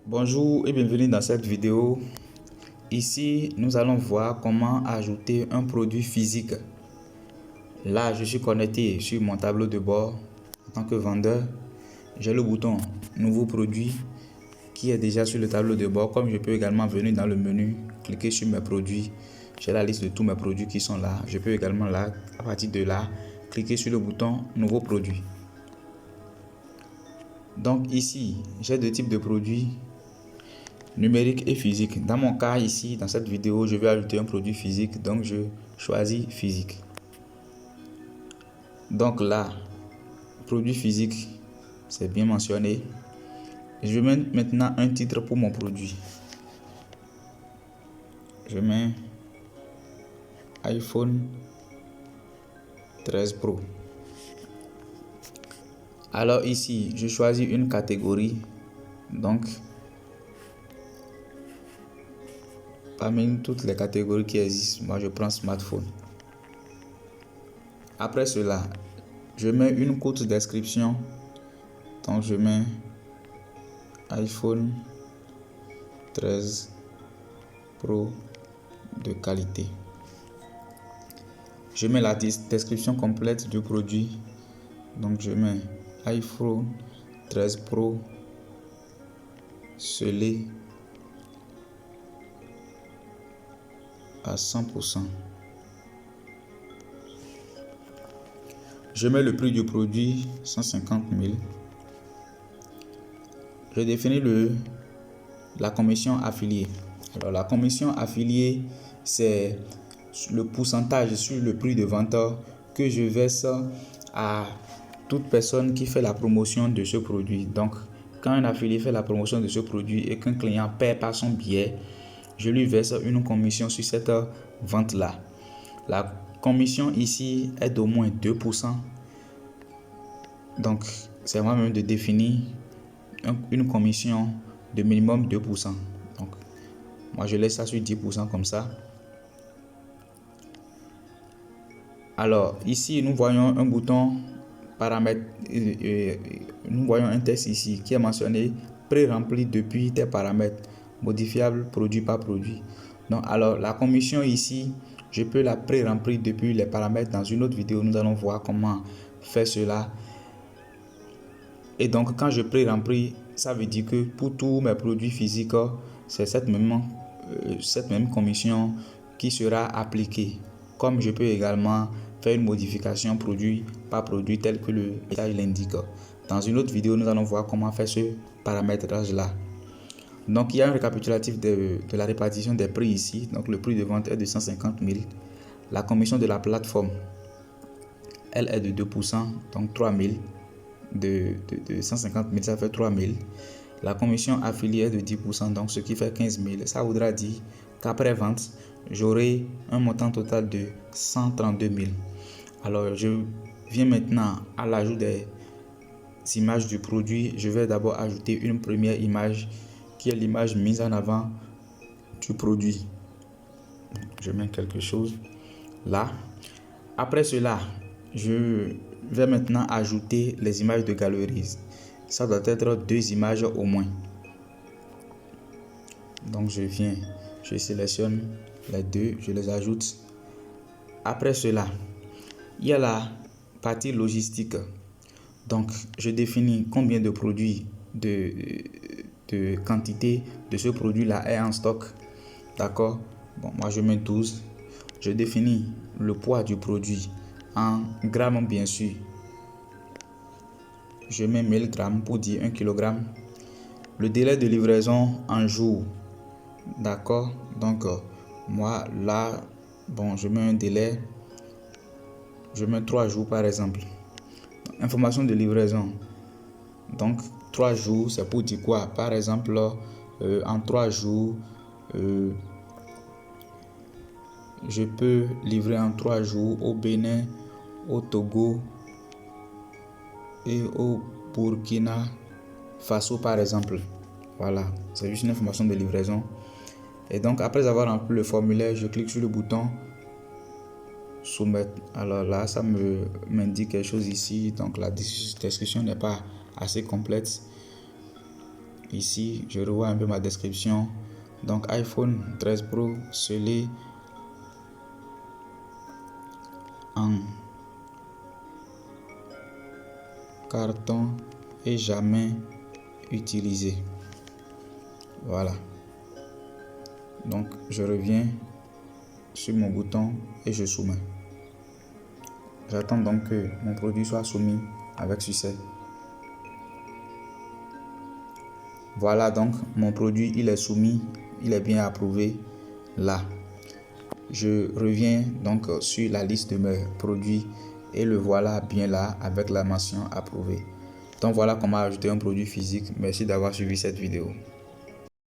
Bonjour et bienvenue dans cette vidéo. Ici, nous allons voir comment ajouter un produit physique. Là, je suis connecté sur mon tableau de bord en tant que vendeur. J'ai le bouton Nouveau produit qui est déjà sur le tableau de bord. Comme je peux également venir dans le menu, cliquer sur mes produits. J'ai la liste de tous mes produits qui sont là. Je peux également là, à partir de là, cliquer sur le bouton Nouveau produit. Donc ici, j'ai deux types de produits, numérique et physique. Dans mon cas ici, dans cette vidéo, je vais ajouter un produit physique, donc je choisis physique. Donc là, produit physique, c'est bien mentionné. Je mets maintenant un titre pour mon produit. Je mets iPhone 13 Pro. Alors ici, je choisis une catégorie. Donc, parmi toutes les catégories qui existent, moi je prends smartphone. Après cela, je mets une courte description. Donc je mets iPhone 13 Pro de qualité. Je mets la description complète du produit. Donc je mets iPhone 13 Pro scellé à 100%. Je mets le prix du produit 150 000. Je définis la commission affiliée. Alors la commission affiliée, c'est le pourcentage sur le prix de vente que je verse à toute personne qui fait la promotion de ce produit. Donc quand un affilié fait la promotion de ce produit et qu'un client paie par son billet, je lui verse une commission sur cette vente-là. La commission ici est d'au moins 2%. Donc, c'est à moi-même de définir une commission de minimum 2%. Donc, moi, je laisse ça sur 10% comme ça. Alors, ici, nous voyons un bouton paramètres. Nous voyons un texte ici qui est mentionné pré-rempli depuis tes paramètres, modifiable produit par produit. Donc, alors, la commission ici, je peux la pré-remplir depuis les paramètres. Dans une autre vidéo, nous allons voir comment faire cela. Et donc, quand je pré-remplis, ça veut dire que pour tous mes produits physiques, c'est cette même commission qui sera appliquée. Comme je peux également faire une modification produit par produit tel que le message l'indique. Dans une autre vidéo, nous allons voir comment faire ce paramétrage-là. Donc, il y a un récapitulatif de la répartition des prix ici. Donc, le prix de vente est de 150 000. La commission de la plateforme, elle est de 2%, donc 3 000. De 150 000, ça fait 3 000. La commission affiliée est de 10%, donc ce qui fait 15 000. Ça voudra dire qu'après vente, j'aurai un montant total de 132 000. Alors, je viens maintenant à l'ajout des images du produit. Je vais d'abord ajouter une première image qui est l'image mise en avant du produit. Je mets quelque chose là. Après cela, je vais maintenant ajouter les images de galerie. Ça doit être 2 images au moins. Donc je sélectionne les 2, je les ajoute. Après cela, il y a la partie logistique. Donc je définis combien de produits, de quantité de ce produit-là est en stock. D'accord? Bon, moi je mets 12. Je définis le poids du produit en grammes bien sûr. Je mets 1000 grammes pour dire 1 kg. Le délai de livraison en jours. D'accord? Donc, moi là, bon, je mets un délai. Je mets 3 jours par exemple. Information de livraison. Donc, 3 jours, c'est pour dire quoi? Par exemple, en 3 jours, je peux livrer en 3 jours au Bénin, au Togo et au Burkina Faso par exemple. Voilà, c'est juste une information de livraison. Et donc après avoir rempli le formulaire, je clique sur le bouton soumettre. Alors là, ça m'indique quelque chose ici. Donc la description n'est pas assez complète. ici, je revois un peu ma description. Donc iPhone 13 Pro scellé en carton et jamais utilisé. Voilà. Donc je reviens sur mon bouton et je soumets. J'attends donc que mon produit soit soumis avec succès. Voilà, donc mon produit il est soumis, il est bien approuvé là. Je reviens donc sur la liste de mes produits et le voilà bien là avec la mention approuvée. Donc voilà comment ajouter un produit physique. Merci d'avoir suivi cette vidéo.